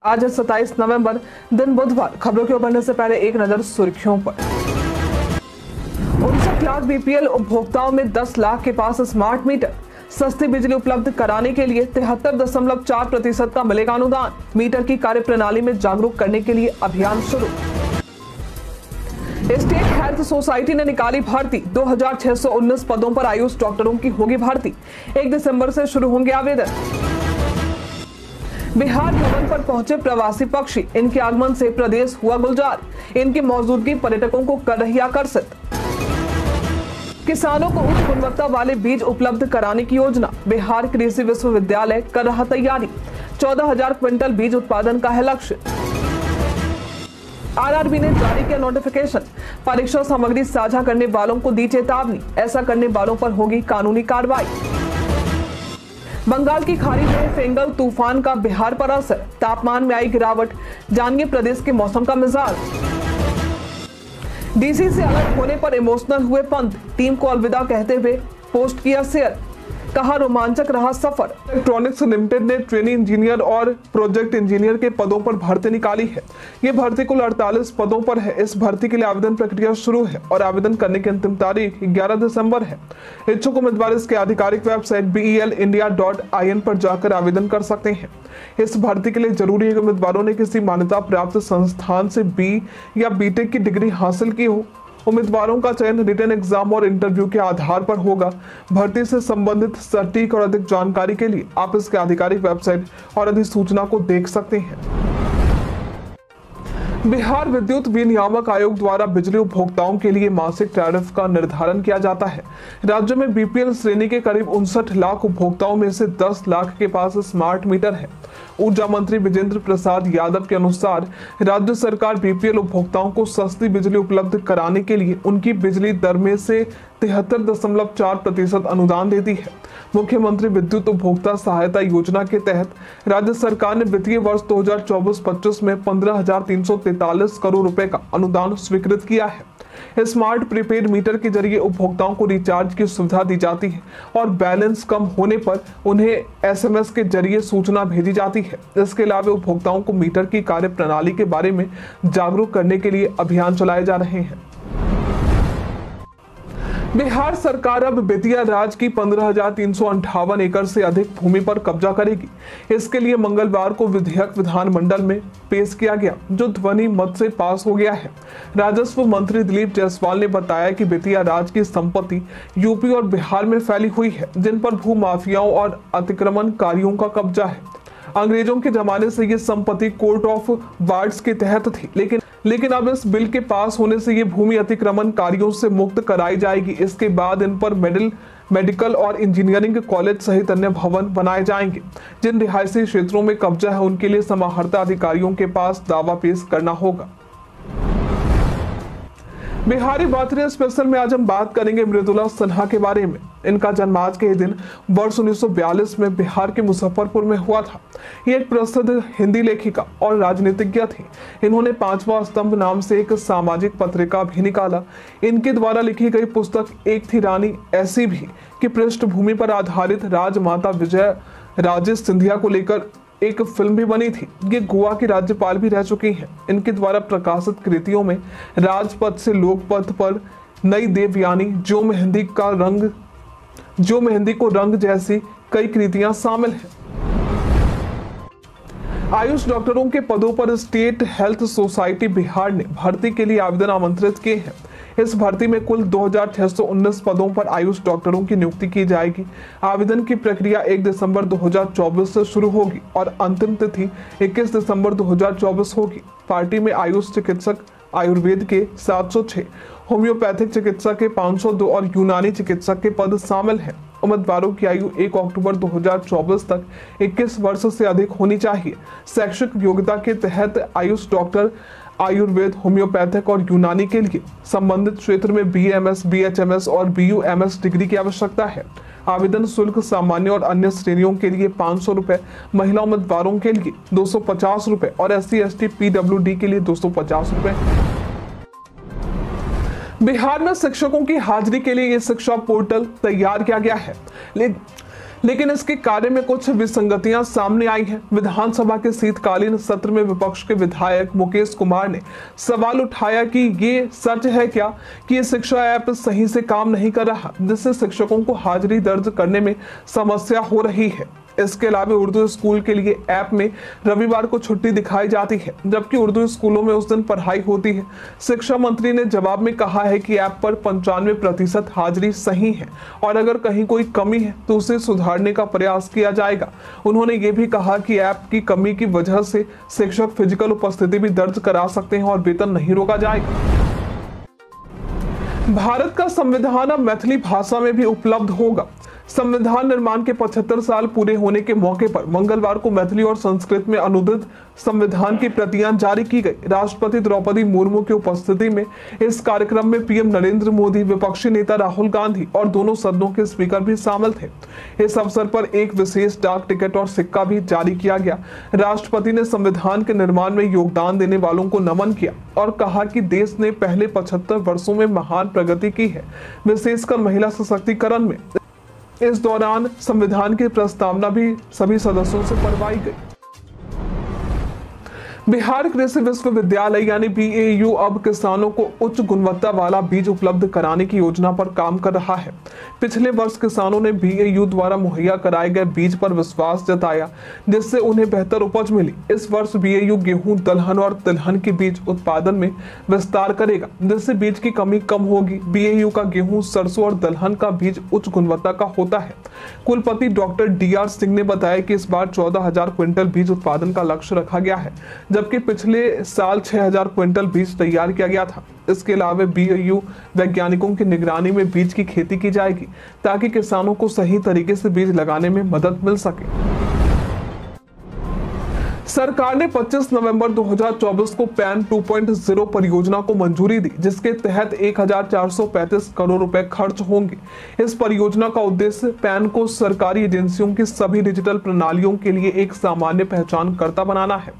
आज 27 नवंबर दिन बुधवार। खबरों के बढ़ने से पहले एक नजर सुर्खियों पर। 59 लाख बीपीएल उपभोक्ताओं में 10 लाख के पास स्मार्ट मीटर। सस्ती बिजली उपलब्ध कराने के लिए 73.4% का मिलेगा अनुदान। मीटर की कार्यप्रणाली में जागरूक करने के लिए अभियान शुरू। स्टेट हेल्थ सोसाइटी ने निकाली भर्ती। 2619 पदों पर आयुष डॉक्टरों की होगी भर्ती। 1 दिसंबर से शुरू होंगे आवेदन। बिहार भवन पर पहुंचे प्रवासी पक्षी। इनके आगमन से प्रदेश हुआ गुलजार। इनकी मौजूदगी पर्यटकों को कर रही आकर्षित। किसानों को उच्च गुणवत्ता वाले बीज उपलब्ध कराने की योजना। बिहार कृषि विश्वविद्यालय कर रहा तैयारी। 14,000 क्विंटल बीज उत्पादन का है लक्ष्य। आरआरबी ने जारी किया नोटिफिकेशन। परीक्षा सामग्री साझा करने वालों को दी चेतावनी। ऐसा करने वालों पर होगी कानूनी कार्रवाई। बंगाल की खाड़ी में फेंगल तूफान का बिहार पर असर। तापमान में आई गिरावट। जानिए प्रदेश के मौसम का मिजाज। डीसी से अलग होने पर इमोशनल हुए पंत। टीम को अलविदा कहते हुए पोस्ट किया शेयर। कहा रोमांचक रहा सफर। इलेक्ट्रॉनिक्स लिमिटेड ने ट्रेनी इंजीनियर और प्रोजेक्ट इंजीनियर के पदों पर भर्ती निकाली है। ये भर्ती कुल 48 पदों पर है। इस भर्ती के लिए आवेदन प्रक्रिया शुरू है और आवेदन करने की अंतिम तारीख 11 दिसंबर है। इच्छुक उम्मीदवार इसके आधिकारिक वेबसाइट belindia.in पर जाकर आवेदन कर सकते हैं। इस भर्ती के लिए जरूरी है कि उम्मीदवारों ने किसी मान्यता प्राप्त संस्थान से बी या बीटेक की डिग्री हासिल की हो। उम्मीदवारों का चयन रिटन एग्जाम और इंटरव्यू के आधार पर होगा। भर्ती से संबंधित सटीक और अधिक जानकारी के लिए आप इसके आधिकारिक वेबसाइट और अधिसूचना को देख सकते हैं। बिहार विद्युत विनियामक आयोग द्वारा बिजली उपभोक्ताओं के लिए मासिक टैरिफ का निर्धारण किया जाता है। राज्य में बीपीएल श्रेणी के करीब 59 लाख उपभोक्ताओं में से 10 लाख के पास स्मार्ट मीटर है। ऊर्जा मंत्री विजेंद्र प्रसाद यादव के अनुसार राज्य सरकार बीपीएल उपभोक्ताओं को सस्ती बिजली उपलब्ध कराने के लिए उनकी बिजली दर में से 73.4% अनुदान देती है। मुख्यमंत्री विद्युत उपभोक्ता सहायता योजना के तहत राज्य सरकार ने वित्तीय वर्ष 2024-25 में 15,343 करोड़ रुपए का अनुदान स्वीकृत किया है। स्मार्ट प्रीपेड मीटर के जरिए उपभोक्ताओं को रिचार्ज की सुविधा दी जाती है और बैलेंस कम होने पर उन्हें एसएमएस के जरिए सूचना भेजी जाती है। इसके अलावा उपभोक्ताओं को मीटर की कार्यप्रणाली के बारे में जागरूक करने के लिए अभियान चलाए जा रहे हैं। बिहार सरकार अब बेतिया राज की 15,358 एकड़ से अधिक भूमि पर कब्जा करेगी। इसके लिए मंगलवार को विधेयक विधानमंडल में पेश किया गया, जो ध्वनि मत से पास हो गया है। राजस्व मंत्री दिलीप जायसवाल ने बताया कि बेतिया राज की संपत्ति यूपी और बिहार में फैली हुई है, जिन पर भू माफियाओं और अतिक्रमणकारियों का कब्जा है। अंग्रेजों के जमाने से ये संपत्ति कोर्ट ऑफ वार्ड्स के तहत थी, लेकिन अब इस बिल के पास होने से ये भूमि अतिक्रमणकारियों से मुक्त कराई जाएगी। इसके बाद इन पर मेडिकल और इंजीनियरिंग कॉलेज सहित अन्य भवन बनाए जाएंगे। जिन रिहायशी क्षेत्रों में कब्जा है उनके लिए समाहर्ता अधिकारियों के पास दावा पेश करना होगा। बिहारी बर्थडे स्पेशल में आज हम बात करेंगे मृदुला सिन्हा के बारे में। इनका जन्म आज के ही दिन वर्ष 1942 में बिहार के मुजफ्फरपुर में हुआ था। ये एक प्रसिद्ध हिंदी लेखिका और राजनीतिज्ञ थी। इन्होंने 5वां स्तंभ नाम से एक सामाजिक पत्रिका भी निकाला। इनके द्वारा लिखी गई पुस्तक एक थी रानी ऐसी भी की पृष्ठभूमि पर आधारित राजमाता विजय राजे सिंधिया को लेकर एक फिल्म भी बनी थी। ये गोवा की राज्यपाल भी रह चुकी हैं। इनके द्वारा प्रकाशित कृतियों में राजपथ से लोकपथ पर नई देवयानी, जो मेहंदी को रंग जैसी कई कृतियां शामिल हैं। आयुष डॉक्टरों के पदों पर स्टेट हेल्थ सोसाइटी बिहार ने भर्ती के लिए आवेदन आमंत्रित किए हैं। इस भर्ती में कुल 2619 पदों पर आयुष डॉक्टरों की नियुक्ति की जाएगी। आवेदन की प्रक्रिया 1 दिसंबर 2024 से शुरू होगी और अंतिम तिथि 21 दिसंबर 2024 होगी। पार्टी में आयुष चिकित्सक आयुर्वेद के 706, होम्योपैथिक चिकित्सक के 502 और यूनानी चिकित्सक के पद शामिल हैं। उम्मीदवारों की आयु 1 अक्टूबर 2024 तक 21 वर्ष से अधिक होनी चाहिए। शैक्षिक योग्यता के तहत आयुष डॉक्टर आयुर्वेद, होम्योपैथिक और यूनानी के लिए संबंधित क्षेत्र में बीएमएस, बीएचएमएस और बीयूएमएस डिग्री की आवश्यकता है। आवेदन शुल्क सामान्य और अन्य श्रेणियों के लिए 500 रुपए, महिला उम्मीदवारों के लिए 250 रुपए और SC/ST PWD के लिए 250 रुपए। बिहार में शिक्षकों की हाजिरी के लिए ये शिक्षा पोर्टल तैयार किया गया है, लेकिन इसके कार्य में कुछ विसंगतियां सामने आई हैं। विधानसभा के शीतकालीन सत्र में विपक्ष के विधायक मुकेश कुमार ने सवाल उठाया कि ये सच है क्या कि ये शिक्षा ऐप सही से काम नहीं कर रहा, जिससे शिक्षकों को हाजिरी दर्ज करने में समस्या हो रही है। इसके अलावा उर्दू स्कूल के लिए ऐप में रविवार को छुट्टी दिखाई जाती है, जबकि उर्दू स्कूलों में उस दिन पढ़ाई होती है। शिक्षा मंत्री ने जवाब में कहा है कि ऐप पर 95% हाजिरी सही है और अगर कहीं कोई कमी है तो उसे सुधारने का प्रयास किया जाएगा। उन्होंने ये भी कहा कि ऐप की कमी की वजह से शिक्षक फिजिकल उपस्थिति भी दर्ज करा सकते हैं और वेतन नहीं रोका जाएगा। भारत का संविधान अब मैथिली भाषा में भी उपलब्ध होगा। संविधान निर्माण के 75 साल पूरे होने के मौके पर मंगलवार को मैथिली और संस्कृत में अनुदित संविधान की प्रतियां जारी की गई। राष्ट्रपति द्रौपदी मुर्मू की उपस्थिति में इस कार्यक्रम में पीएम नरेंद्र मोदी, विपक्षी नेता राहुल गांधी और दोनों सदनों के स्पीकर भी शामिल थे। इस अवसर पर एक विशेष डाक टिकट और सिक्का भी जारी किया गया। राष्ट्रपति ने संविधान के निर्माण में योगदान देने वालों को नमन किया और कहा कि देश ने पहले 75 वर्षों में महान प्रगति की है, विशेषकर महिला सशक्तिकरण में। इस दौरान संविधान की प्रस्तावना भी सभी सदस्यों से पढ़वाई गई। बिहार कृषि विश्वविद्यालय यानी BAU अब किसानों को उच्च गुणवत्ता वाला बीज उपलब्ध कराने की योजना पर काम कर रहा है। पिछले वर्ष किसानों ने BAU द्वारा मुहैया कराए गए बीज पर विश्वास जताया, जिससे उन्हें बेहतर उपज मिली। इस वर्ष BAU गेहूं, दलहन और तिलहन के बीज उत्पादन में विस्तार करेगा, जिससे बीज की कमी कम होगी। BAU का गेहूं, सरसों और दलहन का बीज उच्च गुणवत्ता का होता है। कुलपति डॉक्टर DR सिंह ने बताया कि इस बार 14,000 क्विंटल बीज उत्पादन का लक्ष्य रखा गया है, जबकि पिछले साल 6,000 क्विंटल बीज तैयार किया गया था। इसके अलावा BAU वैज्ञानिकों की निगरानी में बीज की खेती की जाएगी, ताकि किसानों को सही तरीके से बीज लगाने में मदद मिल सके। सरकार ने 25 नवंबर 2024 को पैन 2.0 परियोजना को मंजूरी दी, जिसके तहत 1,435 करोड़ रुपए खर्च होंगे। इस परियोजना का उद्देश्य पैन को सरकारी एजेंसियों की सभी डिजिटल प्रणालियों के लिए एक सामान्य पहचानकर्ता बनाना है।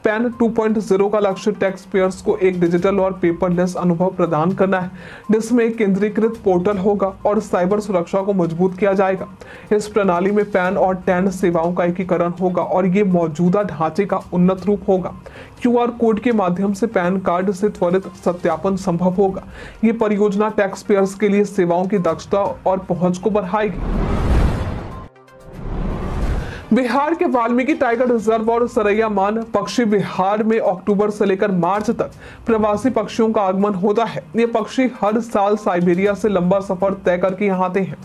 पैन 2.0 का लक्ष्य टैक्स पेयर्स को एक डिजिटल और पेपरलेस अनुभव प्रदान करना है, जिसमें एक केंद्रीकृत पोर्टल होगा और साइबर सुरक्षा को मजबूत किया जाएगा। इस प्रणाली में पैन और टैन सेवाओं का एकीकरण होगा और ये मौजूदा ढांचे का उन्नत रूप होगा। QR कोड के माध्यम से पैन कार्ड से त्वरित सत्यापन संभव होगा। ये परियोजना टैक्स पेयर्स के लिए सेवाओं की दक्षता और पहुंच को बढ़ाएगी। बिहार के वाल्मीकि टाइगर रिजर्व और सरैया मान पक्षी विहार में अक्टूबर से लेकर मार्च तक प्रवासी पक्षियों का आगमन होता है। ये पक्षी हर साल साइबेरिया से लंबा सफर तय करके यहाँ आते हैं,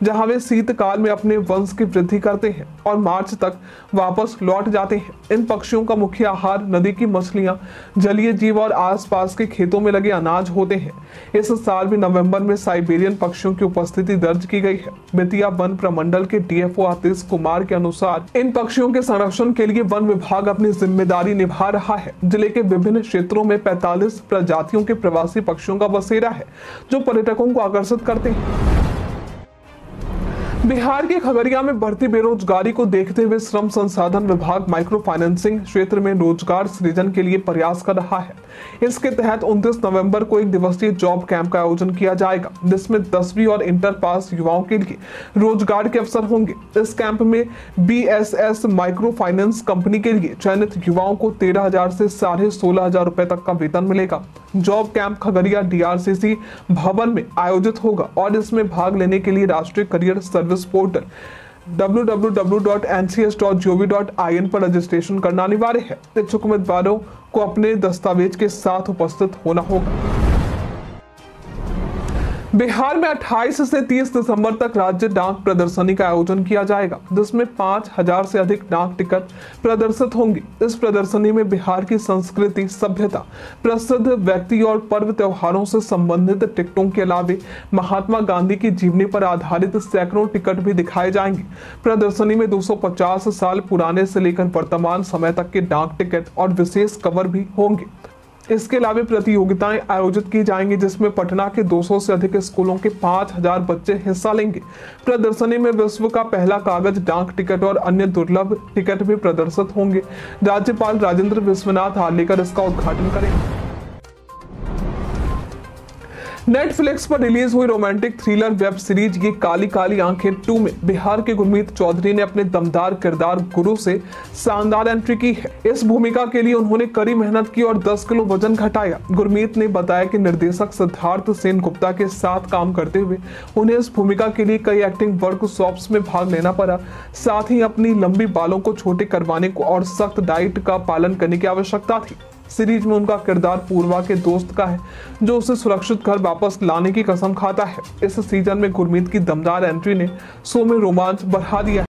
जहाँ वे शीतकाल में अपने वंश की वृद्धि करते हैं और मार्च तक वापस लौट जाते हैं। इन पक्षियों का मुख्य आहार नदी की मछलियां, जलीय जीव और आसपास के खेतों में लगे अनाज होते हैं। इस साल भी नवंबर में साइबेरियन पक्षियों की उपस्थिति दर्ज की गई है। बेतिया वन प्रमंडल के DFO आतिश कुमार के अनुसार इन पक्षियों के संरक्षण के लिए वन विभाग अपनी जिम्मेदारी निभा रहा है। जिले के विभिन्न क्षेत्रों में 45 प्रजातियों के प्रवासी पक्षियों का बसेरा है, जो पर्यटकों को आकर्षित करते हैं। बिहार के खगड़िया में बढ़ती बेरोजगारी को देखते हुए श्रम संसाधन विभाग माइक्रो फाइनेंसिंग क्षेत्र में रोजगार सृजन के लिए प्रयास कर रहा है। इसके तहत 29 नवंबर को एक दिवसीय जॉब कैंप का आयोजन किया जाएगा, जिसमें 10वीं और इंटर पास युवाओं के लिए रोजगार के अवसर होंगे। इस कैंप में BSS माइक्रो फाइनेंस कंपनी के लिए चयनित युवाओं को 13,000 से 16,500 रुपए तक का वेतन मिलेगा। जॉब कैंप खगड़िया DRCC भवन में आयोजित होगा और इसमें भाग लेने के लिए राष्ट्रीय करियर सर्विस पोर्टल www.ncs.gov.in पर रजिस्ट्रेशन करना अनिवार्य है। इच्छुक उम्मीदवारों को अपने दस्तावेज के साथ उपस्थित होना होगा। बिहार में 28 से 30 दिसंबर तक राज्य डाक प्रदर्शनी का आयोजन किया जाएगा, जिसमें 5,000 से अधिक डाक टिकट प्रदर्शित होंगे। इस प्रदर्शनी में बिहार की संस्कृति, सभ्यता, प्रसिद्ध व्यक्ति और पर्व त्योहारों से संबंधित टिकटों के अलावा महात्मा गांधी की जीवनी पर आधारित सैकड़ों टिकट भी दिखाए जाएंगे। प्रदर्शनी में 250 साल पुराने से लेकर वर्तमान समय तक के डाक टिकट और विशेष कवर भी होंगे। इसके अलावा प्रतियोगिताएं आयोजित की जाएंगी, जिसमें पटना के 200 से अधिक स्कूलों के 5,000 बच्चे हिस्सा लेंगे। प्रदर्शनी में विश्व का पहला कागज डाक टिकट और अन्य दुर्लभ टिकट भी प्रदर्शित होंगे। राज्यपाल राजेंद्र विश्वनाथ हार्लेकर इसका उद्घाटन करेंगे। नेटफ्लिक्स पर रिलीज हुई रोमांटिक थ्रिलर वेब सीरीज ये काली काली आंखें 2 में बिहार के गुरमीत चौधरी ने अपने दमदार किरदार गुरु से शानदार एंट्री की है। इस भूमिका के लिए उन्होंने कड़ी मेहनत की और 10 किलो वजन घटाया। गुरमीत ने बताया कि निर्देशक सिद्धार्थ सेन गुप्ता के साथ काम करते हुए उन्हें इस भूमिका के लिए कई एक्टिंग वर्कशॉप्स में भाग लेना पड़ा। साथ ही अपनी लंबी बालों को छोटे करवाने को और सख्त डाइट का पालन करने की आवश्यकता थी। सीरीज में उनका किरदार पूर्वा के दोस्त का है जो उसे सुरक्षित घर वापस लाने की कसम खाता है। इस सीजन में गुरमीत की दमदार एंट्री ने शो में रोमांच बढ़ा दिया।